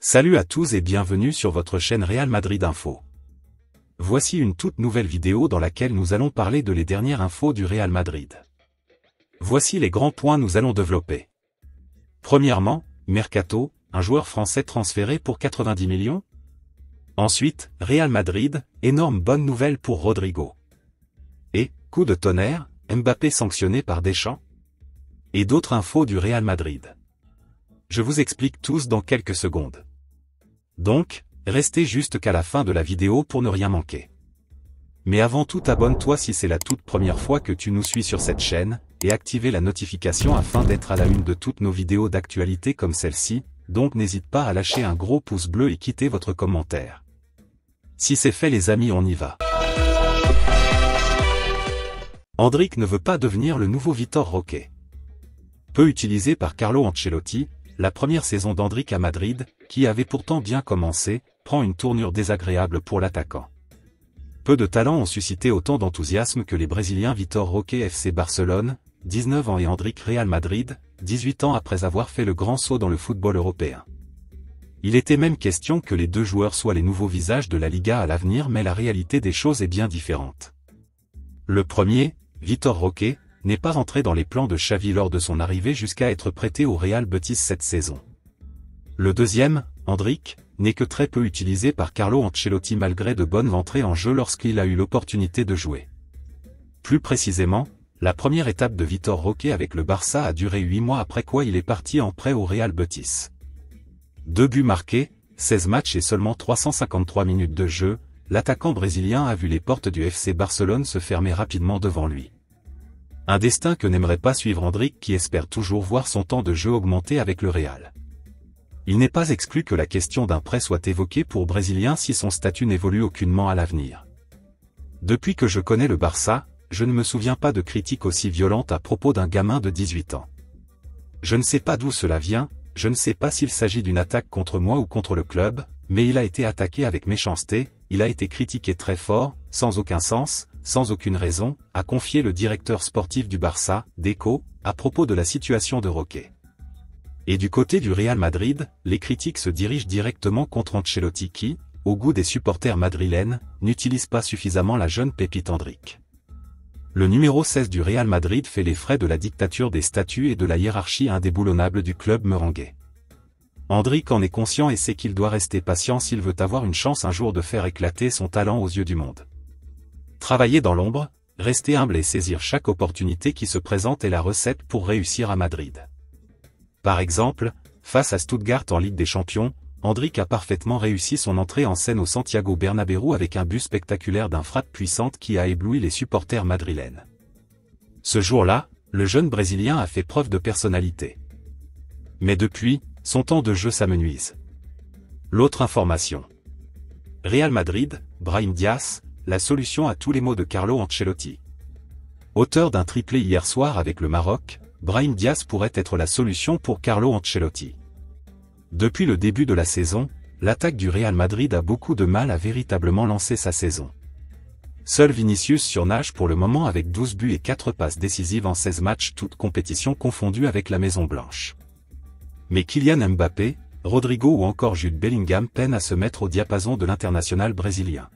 Salut à tous et bienvenue sur votre chaîne Real Madrid Info. Voici une toute nouvelle vidéo dans laquelle nous allons parler de les dernières infos du Real Madrid. Voici les grands points nous allons développer. Premièrement, Mercato, un joueur français transféré pour 90 millions. Ensuite, Real Madrid, énorme bonne nouvelle pour Rodrigo. Et, coup de tonnerre, Mbappé sanctionné par Deschamps. Et d'autres infos du Real Madrid. Je vous explique tous dans quelques secondes. Donc, restez juste qu'à la fin de la vidéo pour ne rien manquer. Mais avant tout, abonne-toi si c'est la toute première fois que tu nous suis sur cette chaîne, et activez la notification afin d'être à la une de toutes nos vidéos d'actualité comme celle-ci, donc n'hésite pas à lâcher un gros pouce bleu et quitter votre commentaire. Si c'est fait les amis, on y va. Endrick ne veut pas devenir le nouveau Vitor Roque. Peu utilisé par Carlo Ancelotti, la première saison d'Endrick à Madrid, qui avait pourtant bien commencé, prend une tournure désagréable pour l'attaquant. Peu de talents ont suscité autant d'enthousiasme que les Brésiliens Vitor Roque FC Barcelone, 19 ans et Endrick Real Madrid, 18 ans après avoir fait le grand saut dans le football européen. Il était même question que les deux joueurs soient les nouveaux visages de la Liga à l'avenir, mais la réalité des choses est bien différente. Le premier, Vitor Roque, n'est pas entré dans les plans de Xavi lors de son arrivée jusqu'à être prêté au Real Betis cette saison. Le deuxième, Endrick, n'est que très peu utilisé par Carlo Ancelotti malgré de bonnes entrées en jeu lorsqu'il a eu l'opportunité de jouer. Plus précisément, la première étape de Vitor Roque avec le Barça a duré 8 mois après quoi il est parti en prêt au Real Betis. 2 buts marqués, 16 matchs et seulement 353 minutes de jeu, l'attaquant brésilien a vu les portes du FC Barcelone se fermer rapidement devant lui. Un destin que n'aimerait pas suivre Endrick qui espère toujours voir son temps de jeu augmenter avec le Real. Il n'est pas exclu que la question d'un prêt soit évoquée pour Brésilien si son statut n'évolue aucunement à l'avenir. Depuis que je connais le Barça, je ne me souviens pas de critiques aussi violentes à propos d'un gamin de 18 ans. Je ne sais pas d'où cela vient, je ne sais pas s'il s'agit d'une attaque contre moi ou contre le club, mais il a été attaqué avec méchanceté, il a été critiqué très fort, sans aucun sens, sans aucune raison, a confié le directeur sportif du Barça, Deco, à propos de la situation de Roque. Et du côté du Real Madrid, les critiques se dirigent directement contre Ancelotti qui, au goût des supporters madrilènes, n'utilise pas suffisamment la jeune pépite Endrick. Le numéro 16 du Real Madrid fait les frais de la dictature des statuts et de la hiérarchie indéboulonnable du club merengue. Endrick en est conscient et sait qu'il doit rester patient s'il veut avoir une chance un jour de faire éclater son talent aux yeux du monde. Travailler dans l'ombre, rester humble et saisir chaque opportunité qui se présente est la recette pour réussir à Madrid. Par exemple, face à Stuttgart en Ligue des Champions, Endrick a parfaitement réussi son entrée en scène au Santiago Bernabéu avec un but spectaculaire d'une frappe puissante qui a ébloui les supporters madrilènes. Ce jour-là, le jeune Brésilien a fait preuve de personnalité. Mais depuis, son temps de jeu s'amenuise. L'autre information. Real Madrid, Brahim Diaz, la solution à tous les maux de Carlo Ancelotti. Auteur d'un triplé hier soir avec le Maroc, Brahim Diaz pourrait être la solution pour Carlo Ancelotti. Depuis le début de la saison, l'attaque du Real Madrid a beaucoup de mal à véritablement lancer sa saison. Seul Vinicius surnage pour le moment avec 12 buts et 4 passes décisives en 16 matchs toutes compétitions confondues avec la Maison Blanche. Mais Kylian Mbappé, Rodrigo ou encore Jude Bellingham peinent à se mettre au diapason de l'international brésilien.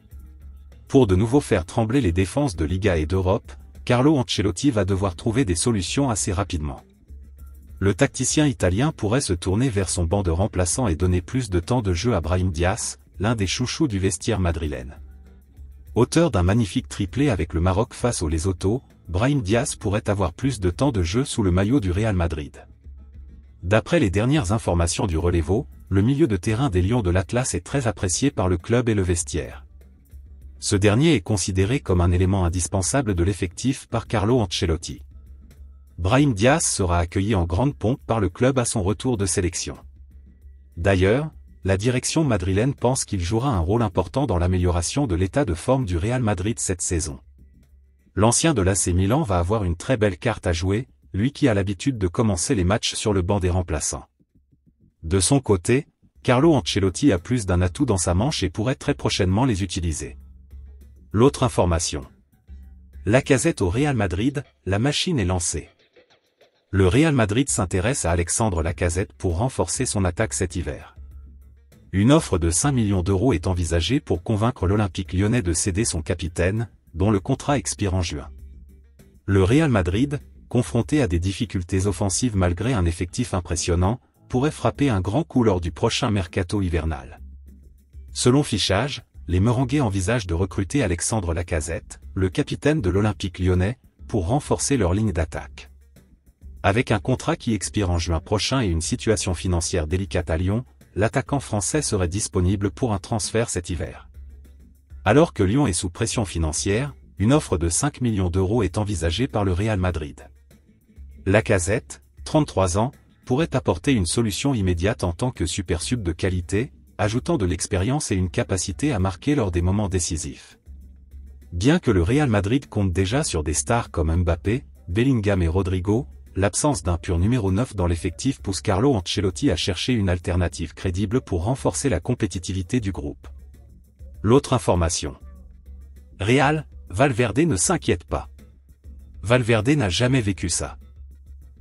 Pour de nouveau faire trembler les défenses de Liga et d'Europe, Carlo Ancelotti va devoir trouver des solutions assez rapidement. Le tacticien italien pourrait se tourner vers son banc de remplaçants et donner plus de temps de jeu à Brahim Diaz, l'un des chouchous du vestiaire madrilène. Auteur d'un magnifique triplé avec le Maroc face au Lesotho, Brahim Diaz pourrait avoir plus de temps de jeu sous le maillot du Real Madrid. D'après les dernières informations du Relevo, le milieu de terrain des Lions de l'Atlas est très apprécié par le club et le vestiaire. Ce dernier est considéré comme un élément indispensable de l'effectif par Carlo Ancelotti. Brahim Diaz sera accueilli en grande pompe par le club à son retour de sélection. D'ailleurs, la direction madrilène pense qu'il jouera un rôle important dans l'amélioration de l'état de forme du Real Madrid cette saison. L'ancien de l'AC Milan va avoir une très belle carte à jouer, lui qui a l'habitude de commencer les matchs sur le banc des remplaçants. De son côté, Carlo Ancelotti a plus d'un atout dans sa manche et pourrait très prochainement les utiliser. L'autre information. Lacazette au Real Madrid, la machine est lancée. Le Real Madrid s'intéresse à Alexandre Lacazette pour renforcer son attaque cet hiver. Une offre de 5 millions d'euros est envisagée pour convaincre l'Olympique lyonnais de céder son capitaine, dont le contrat expire en juin. Le Real Madrid, confronté à des difficultés offensives malgré un effectif impressionnant, pourrait frapper un grand coup lors du prochain mercato hivernal. Selon Fichage, les Merengues envisagent de recruter Alexandre Lacazette, le capitaine de l'Olympique lyonnais, pour renforcer leur ligne d'attaque. Avec un contrat qui expire en juin prochain et une situation financière délicate à Lyon, l'attaquant français serait disponible pour un transfert cet hiver. Alors que Lyon est sous pression financière, une offre de 5 millions d'euros est envisagée par le Real Madrid. Lacazette, 33 ans, pourrait apporter une solution immédiate en tant que super sub de qualité, ajoutant de l'expérience et une capacité à marquer lors des moments décisifs. Bien que le Real Madrid compte déjà sur des stars comme Mbappé, Bellingham et Rodrigo, l'absence d'un pur numéro 9 dans l'effectif pousse Carlo Ancelotti à chercher une alternative crédible pour renforcer la compétitivité du groupe. L'autre information. Real, Valverde ne s'inquiète pas. Valverde n'a jamais vécu ça.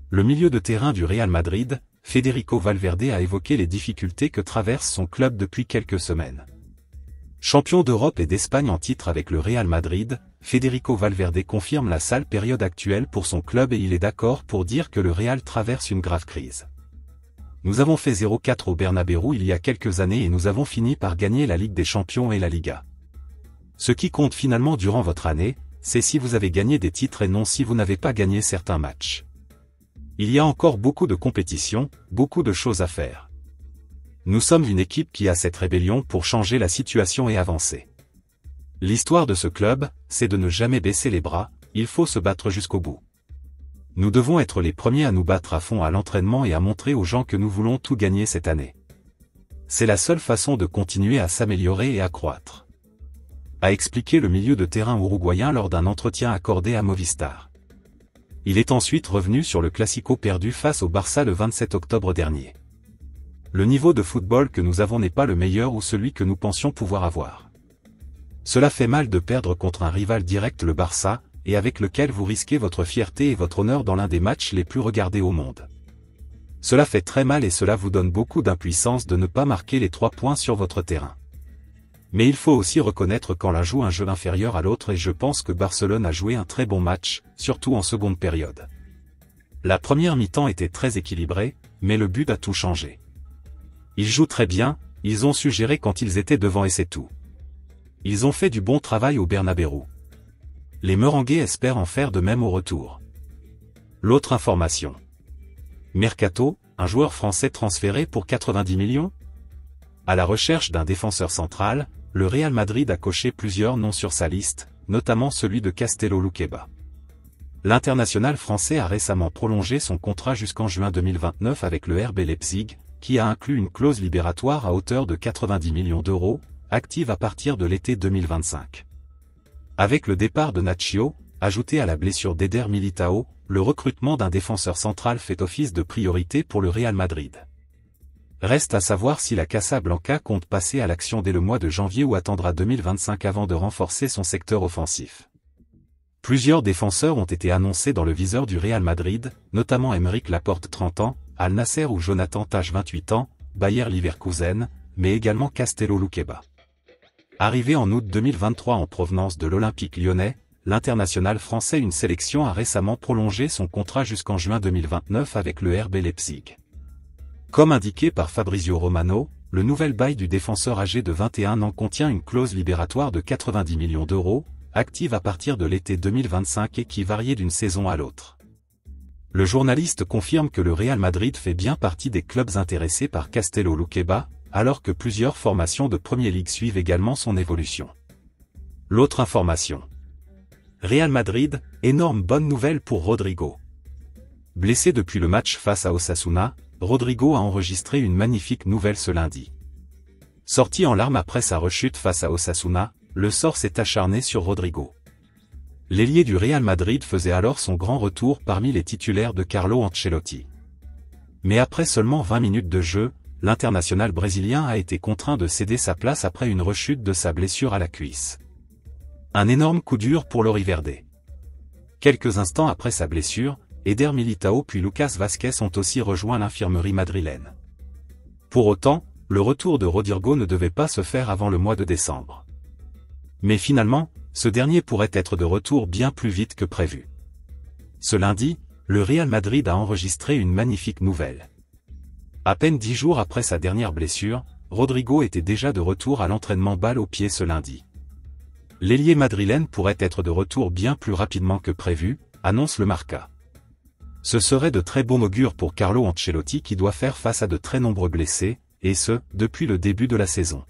Le milieu de terrain du Real Madrid, Federico Valverde a évoqué les difficultés que traverse son club depuis quelques semaines. Champion d'Europe et d'Espagne en titre avec le Real Madrid, Federico Valverde confirme la sale période actuelle pour son club et il est d'accord pour dire que le Real traverse une grave crise. Nous avons fait 0-4 au Bernabéu il y a quelques années et nous avons fini par gagner la Ligue des Champions et la Liga. Ce qui compte finalement durant votre année, c'est si vous avez gagné des titres et non si vous n'avez pas gagné certains matchs. Il y a encore beaucoup de compétitions, beaucoup de choses à faire. Nous sommes une équipe qui a cette rébellion pour changer la situation et avancer. L'histoire de ce club, c'est de ne jamais baisser les bras, il faut se battre jusqu'au bout. Nous devons être les premiers à nous battre à fond à l'entraînement et à montrer aux gens que nous voulons tout gagner cette année. C'est la seule façon de continuer à s'améliorer et à croître. A expliqué le milieu de terrain uruguayen lors d'un entretien accordé à Movistar. Il est ensuite revenu sur le Classico perdu face au Barça le 27 octobre dernier. Le niveau de football que nous avons n'est pas le meilleur ou celui que nous pensions pouvoir avoir. Cela fait mal de perdre contre un rival direct le Barça, et avec lequel vous risquez votre fierté et votre honneur dans l'un des matchs les plus regardés au monde. Cela fait très mal et cela vous donne beaucoup d'impuissance de ne pas marquer les 3 points sur votre terrain. Mais il faut aussi reconnaître quand l'un joue un jeu inférieur à l'autre et je pense que Barcelone a joué un très bon match, surtout en seconde période. La première mi-temps était très équilibrée, mais le but a tout changé. Ils jouent très bien, ils ont su gérer quand ils étaient devant et c'est tout. Ils ont fait du bon travail au Bernabéu. Les Merengues espèrent en faire de même au retour. L'autre information. Mercato, un joueur français transféré pour 90 millions ? À la recherche d'un défenseur central, le Real Madrid a coché plusieurs noms sur sa liste, notamment celui de Castello Luqueba. L'international français a récemment prolongé son contrat jusqu'en juin 2029 avec le RB Leipzig, qui a inclus une clause libératoire à hauteur de 90 millions d'euros, active à partir de l'été 2025. Avec le départ de Nacho, ajouté à la blessure d'Eder Militao, le recrutement d'un défenseur central fait office de priorité pour le Real Madrid. Reste à savoir si la Casablanca compte passer à l'action dès le mois de janvier ou attendra 2025 avant de renforcer son secteur offensif. Plusieurs défenseurs ont été annoncés dans le viseur du Real Madrid, notamment Aymeric Laporte 30 ans, Al Nasser ou Jonathan Tah 28 ans, Bayer Leverkusen, mais également Castello Luqueba. Arrivé en août 2023 en provenance de l'Olympique lyonnais, l'international français une sélection a récemment prolongé son contrat jusqu'en juin 2029 avec le RB Leipzig. Comme indiqué par Fabrizio Romano, le nouvel bail du défenseur âgé de 21 ans contient une clause libératoire de 90 millions d'euros, active à partir de l'été 2025 et qui variait d'une saison à l'autre. Le journaliste confirme que le Real Madrid fait bien partie des clubs intéressés par Castello Luqueba, alors que plusieurs formations de Premier League suivent également son évolution. L'autre information. Real Madrid, énorme bonne nouvelle pour Rodrigo. Blessé depuis le match face à Osasuna, Rodrigo a enregistré une magnifique nouvelle ce lundi. Sorti en larmes après sa rechute face à Osasuna, le sort s'est acharné sur Rodrigo. L'ailier du Real Madrid faisait alors son grand retour parmi les titulaires de Carlo Ancelotti. Mais après seulement 20 minutes de jeu, l'international brésilien a été contraint de céder sa place après une rechute de sa blessure à la cuisse. Un énorme coup dur pour l'Oriverde. Quelques instants après sa blessure, Eder Militao puis Lucas Vázquez ont aussi rejoint l'infirmerie madrilène. Pour autant, le retour de Rodrygo ne devait pas se faire avant le mois de décembre. Mais finalement, ce dernier pourrait être de retour bien plus vite que prévu. Ce lundi, le Real Madrid a enregistré une magnifique nouvelle. À peine 10 jours après sa dernière blessure, Rodrygo était déjà de retour à l'entraînement balle au pied ce lundi. L'ailier madrilène pourrait être de retour bien plus rapidement que prévu, annonce le Marca. Ce serait de très bon augure pour Carlo Ancelotti qui doit faire face à de très nombreux blessés, et ce, depuis le début de la saison.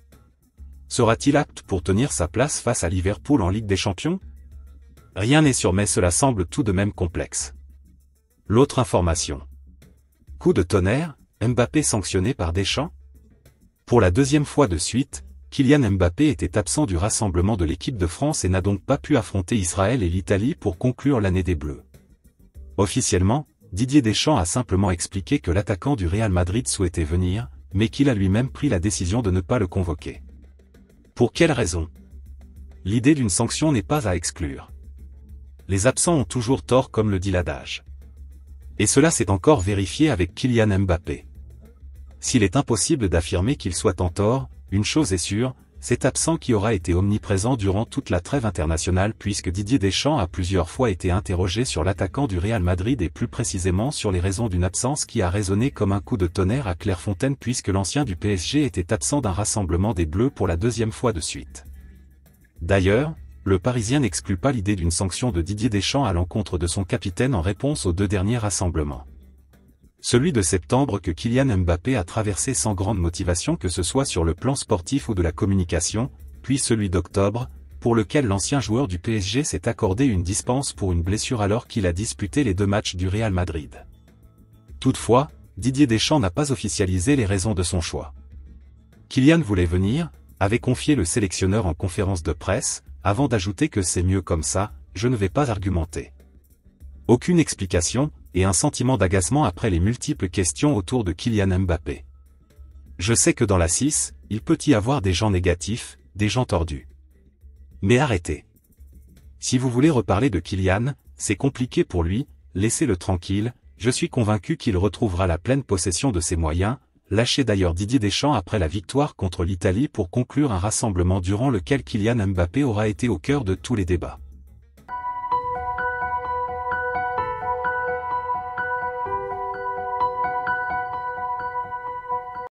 Sera-t-il apte pour tenir sa place face à Liverpool en Ligue des Champions? Rien n'est sûr mais cela semble tout de même complexe. L'autre information. Coup de tonnerre, Mbappé sanctionné par Deschamps? Pour la deuxième fois de suite, Kylian Mbappé était absent du rassemblement de l'équipe de France et n'a donc pas pu affronter Israël et l'Italie pour conclure l'année des Bleus. Officiellement, Didier Deschamps a simplement expliqué que l'attaquant du Real Madrid souhaitait venir, mais qu'il a lui-même pris la décision de ne pas le convoquer. Pour quelle raison? L'idée d'une sanction n'est pas à exclure. Les absents ont toujours tort comme le dit l'adage. Et cela s'est encore vérifié avec Kylian Mbappé. S'il est impossible d'affirmer qu'il soit en tort, une chose est sûre, cet absent qui aura été omniprésent durant toute la trêve internationale puisque Didier Deschamps a plusieurs fois été interrogé sur l'attaquant du Real Madrid et plus précisément sur les raisons d'une absence qui a résonné comme un coup de tonnerre à Clairefontaine puisque l'ancien du PSG était absent d'un rassemblement des Bleus pour la deuxième fois de suite. D'ailleurs, le Parisien n'exclut pas l'idée d'une sanction de Didier Deschamps à l'encontre de son capitaine en réponse aux deux derniers rassemblements. Celui de septembre que Kylian Mbappé a traversé sans grande motivation que ce soit sur le plan sportif ou de la communication, puis celui d'octobre, pour lequel l'ancien joueur du PSG s'est accordé une dispense pour une blessure alors qu'il a disputé les 2 matchs du Real Madrid. Toutefois, Didier Deschamps n'a pas officialisé les raisons de son choix. Kylian voulait venir, avait confié le sélectionneur en conférence de presse, avant d'ajouter que c'est mieux comme ça, je ne vais pas argumenter. Aucune explication, et un sentiment d'agacement après les multiples questions autour de Kylian Mbappé. Je sais que dans la 6, il peut y avoir des gens négatifs, des gens tordus. Mais arrêtez. Si vous voulez reparler de Kylian, c'est compliqué pour lui, laissez-le tranquille, je suis convaincu qu'il retrouvera la pleine possession de ses moyens, lâché d'ailleurs Didier Deschamps après la victoire contre l'Italie pour conclure un rassemblement durant lequel Kylian Mbappé aura été au cœur de tous les débats.